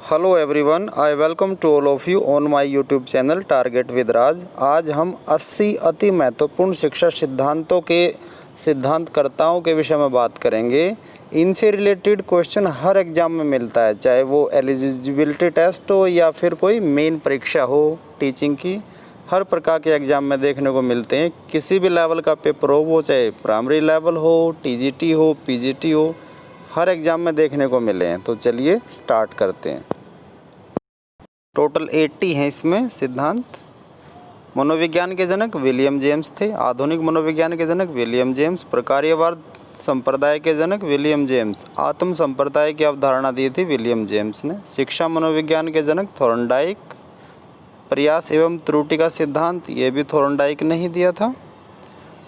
Hello everyone, I welcome to all of you on my YouTube channel target with Raj. आज हम 80 अति महत्वपूर्ण शिक्षा सिद्धांतों के सिद्धांतकर्ताओं के विषय में बात करेंगे। इनसे रिलेटेड क्वेश्चन हर एग्ज़ाम में मिलता है, चाहे वो एलिजिबिलिटी टेस्ट हो या फिर कोई मेन परीक्षा हो टीचिंग की। हर प्रकार के एग्ज़ाम में देखने को मिलते हैं। किसी भी लेवल का पेपर हो, वो चाहे प्राइमरी लेवल हो, टीजीटी हो, पीजीटी हो, हर एग्ज़ाम में देखने को मिले हैं। तो चलिए स्टार्ट करते हैं। टोटल 80 हैं इसमें सिद्धांत। मनोविज्ञान के जनक विलियम जेम्स थे। आधुनिक मनोविज्ञान के जनक विलियम जेम्स। प्रकार्यवाद संप्रदाय के जनक विलियम जेम्स। आत्म संप्रदाय की अवधारणा दी थी विलियम जेम्स ने। शिक्षा मनोविज्ञान के जनक थॉर्नडाइक। प्रयास एवं त्रुटि का सिद्धांत, ये भी थॉर्नडाइक ने ही दिया था।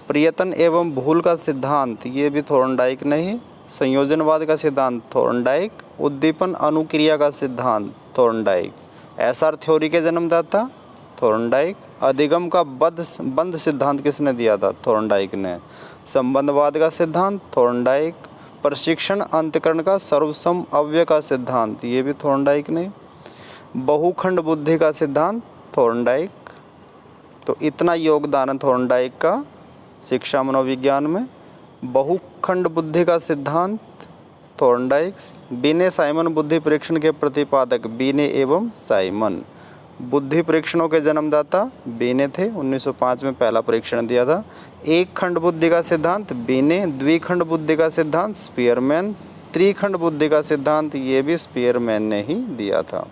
प्रयत्न एवं भूल का सिद्धांत, ये भी थॉर्नडाइक ने ही। संयोजनवाद का सिद्धांत थॉर्नडाइक। उद्दीपन अनुक्रिया का सिद्धांत थॉर्नडाइक। एसआर थ्योरी के जन्मदाता थॉर्नडाइक। अधिगम का बंध सिद्धांत किसने दिया था? थॉर्नडाइक ने। संबंधवाद का सिद्धांत थॉर्नडाइक। प्रशिक्षण अंतःकरण का सर्वसम अव्यय का सिद्धांत, ये भी थॉर्नडाइक ने। बहुखंड बुद्धि का सिद्धांत थॉर्नडाइक। तो इतना योगदान है थॉर्नडाइक का शिक्षा मनोविज्ञान में। बहुखंड बुद्धि का सिद्धांत थॉर्नडाइक। बीने साइमन बुद्धि परीक्षण के प्रतिपादक बीने एवं साइमन। बुद्धि परीक्षणों के जन्मदाता बीने थे। 1905 में पहला परीक्षण दिया था। एक खंड बुद्धि का सिद्धांत बीने। द्विखंड बुद्धि का सिद्धांत स्पीयरमैन। त्रिखंड बुद्धि का सिद्धांत, ये भी स्पीयरमैन ने ही दिया था।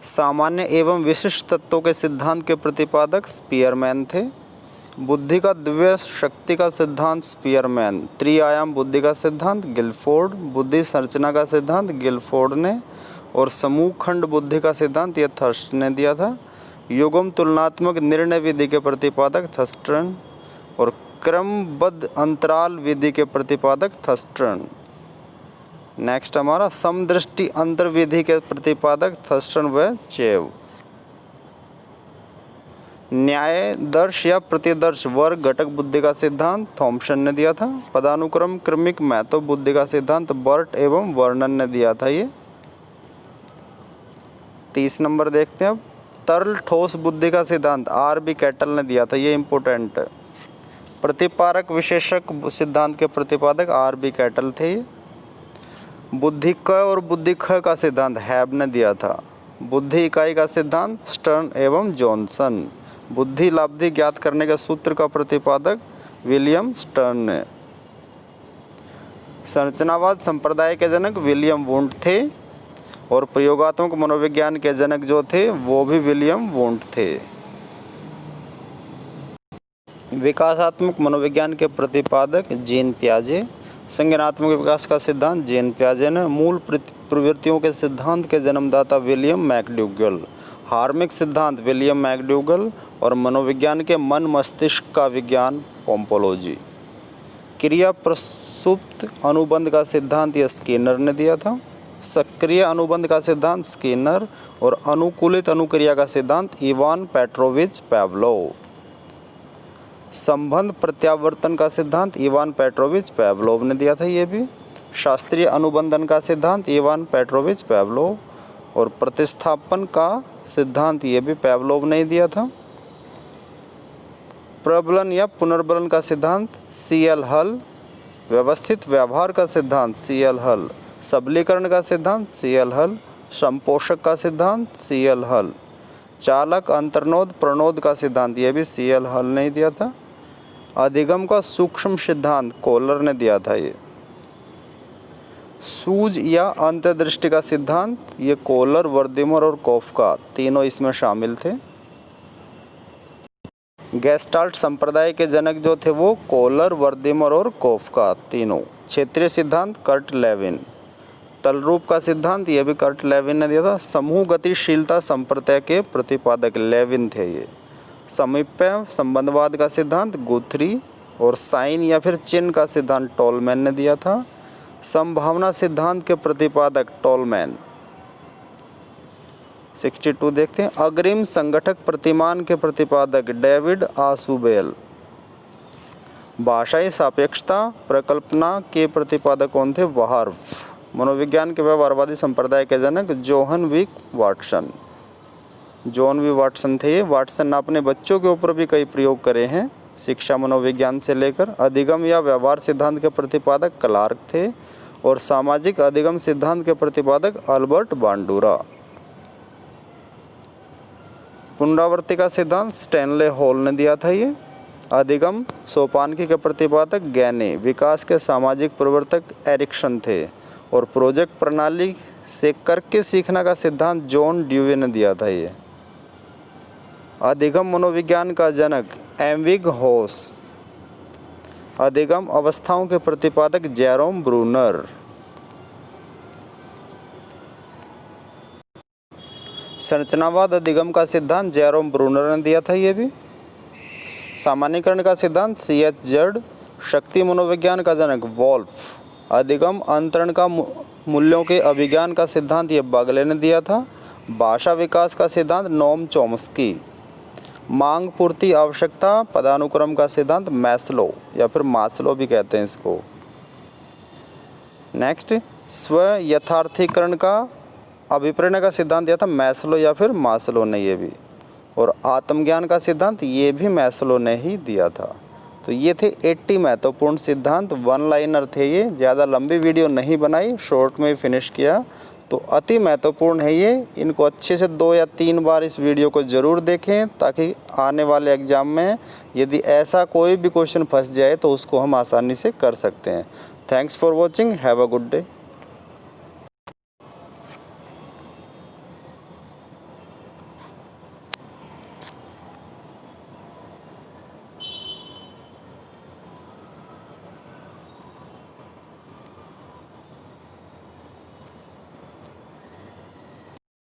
सामान्य एवं विशिष्ट तत्वों के सिद्धांत के प्रतिपादक स्पीयरमैन थे। बुद्धि का दिव्य शक्ति का सिद्धांत स्पीयरमैन। त्रिआयाम बुद्धि का सिद्धांत गिलफोर्ड। बुद्धि संरचना का सिद्धांत गिलफोर्ड ने। और समूह खंड बुद्धि का सिद्धांत ये थर्स्ट ने दिया था। युगम तुलनात्मक निर्णय विधि के प्रतिपादक थर्स्टन। और क्रमबद्ध अंतराल विधि के प्रतिपादक थर्स्टन। नेक्स्ट हमारा समदृष्टि अंतर विधि के प्रतिपादक थर्स्टन व चेव। न्याय दर्श या प्रतिदर्श वर्ग घटक बुद्धि का सिद्धांत थॉम्सन ने दिया था। पदानुक्रम क्रमिक महत्व बुद्धि का सिद्धांत बर्ट एवं वर्नन ने दिया था। ये 30 नंबर देखते हैं अब। तरल ठोस बुद्धि का सिद्धांत आर.बी. कैटल ने दिया था। ये इम्पोर्टेंट है। प्रतिपारक विशेषक सिद्धांत के प्रतिपादक आर.बी. कैटल थे। बुद्धि क और बुद्धि ख का सिद्धांत हैब ने दिया था। बुद्धि इकाई का सिद्धांत स्टर्न एवं जॉनसन। बुद्धि लाब्धि ज्ञात करने के सूत्र का प्रतिपादक विलियम स्टर्न ने। संरचनावाद संप्रदाय के जनक विलियम वुंट थे। और प्रयोगात्मक मनोविज्ञान के जनक जो थे वो भी विलियम वुंट थे। विकासात्मक मनोविज्ञान के प्रतिपादक जीन पियाजे। संज्ञानात्मक विकास का सिद्धांत जीन पियाजे ने। मूल प्रवृत्तियों के सिद्धांत के जन्मदाता विलियम मैकडूगल। हार्मिक सिद्धांत विलियम मैकडूगल। और मनोविज्ञान के मन मस्तिष्क का विज्ञान पोम्पोलॉजी। क्रिया प्रसुप्त अनुबंध का सिद्धांत यह स्किनर ने दिया था। सक्रिय अनुबंध का सिद्धांत स्किनर। और अनुकूलित अनुक्रिया का सिद्धांत इवान पेट्रोविच पाव्लोव। संबंध प्रत्यावर्तन का सिद्धांत इवान पेट्रोविच पाव्लोव ने दिया था। ये भी शास्त्रीय अनुबंधन का सिद्धांत इवान पेट्रोविच पाव्लोव। और प्रतिस्थापन का सिद्धांत ये भी पाव्लोव ने दिया था। प्रबलन या पुनर्बलन का सिद्धांत सी.एल. हल। व्यवस्थित व्यवहार का सिद्धांत सी.एल. हल। सबलीकरण का सिद्धांत सी.एल. हल। संपोषक का सिद्धांत सी.एल. हल। चालक अंतर्नोद प्रणोद का सिद्धांत ये भी सी.एल. हल ने दिया था। अधिगम का सूक्ष्म सिद्धांत कोलर ने दिया था। ये सूझ या अंतर्दृष्टि का सिद्धांत ये कोलर, वर्दिमर और कोफका तीनों इसमें शामिल थे। गेस्टाल्ट संप्रदाय के जनक जो थे वो कोलर, वर्दिमर और कोफका तीनों। क्षेत्रीय सिद्धांत कर्ट लेविन। तलरूप का सिद्धांत ये भी कर्ट लेविन ने दिया था। समूह गतिशीलता संप्रदाय के प्रतिपादक लेविन थे ये। समीप्य संबंधवाद का सिद्धांत गुथरी। और साइन या फिर चिन्ह का सिद्धांत टोलमैन ने दिया था। संभावना सिद्धांत के प्रतिपादक टोलमैन। 62 देखते हैं। अग्रिम संगठक प्रतिमान के प्रतिपादक डेविड आसुबेल। भाषाई सापेक्षता प्रकल्पना के प्रतिपादक कौन थे? वाहर्व। मनोविज्ञान के व्यवहारवादी संप्रदाय के जनक जोहन विक वाटसन। जॉन वी वाटसन थे ये। वाटसन ने अपने बच्चों के ऊपर भी कई प्रयोग करे हैं शिक्षा मनोविज्ञान से लेकर। अधिगम या व्यवहार सिद्धांत के प्रतिपादक क्लार्क थे और सामाजिक अधिगम सिद्धांत के प्रतिपादक अल्बर्ट बांडुरा। पुनरावृत्ति का सिद्धांत स्टैनले हॉल ने दिया था ये। अधिगम सोपानकी के प्रतिपादक गैने। विकास के सामाजिक प्रवर्तक एरिक्सन थे और प्रोजेक्ट प्रणाली से करके सीखना का सिद्धांत जॉन ड्यूवे ने दिया था ये। अधिगम मनोविज्ञान का जनक एविंगहॉस। अधिगम अवस्थाओं के प्रतिपादक जेरोम ब्रूनर। संरचनावाद अधिगम का सिद्धांत जेरोम ब्रूनर ने दिया था ये भी। सामान्यीकरण का सिद्धांत C.H. जर्ड। शक्ति मनोविज्ञान का जनक वॉल्फ। अधिगम अंतरण का मूल्यों के अभिज्ञान का सिद्धांत ये बगले ने दिया था। भाषा विकास का सिद्धांत नोम चॉम्स्की। मांग पूर्ति आवश्यकता पदानुक्रम का सिद्धांत मैस्लो या फिर मास्लो भी कहते हैं इसको। नेक्स्ट, स्व यथार्थीकरण का अभिप्रेरणा का सिद्धांत दिया था मैस्लो या फिर मास्लो ने ये भी। और आत्मज्ञान का सिद्धांत ये भी मैस्लो ने ही दिया था। तो ये थे 80 महत्वपूर्ण सिद्धांत। वन लाइनर थे ये, ज़्यादा लंबी वीडियो नहीं बनाई, शॉर्ट में फिनिश किया। तो अति महत्वपूर्ण है ये। इनको अच्छे से 2 या 3 बार इस वीडियो को ज़रूर देखें ताकि आने वाले एग्ज़ाम में यदि ऐसा कोई भी क्वेश्चन फंस जाए तो उसको हम आसानी से कर सकते हैं। Thanks for watching. Have a good day.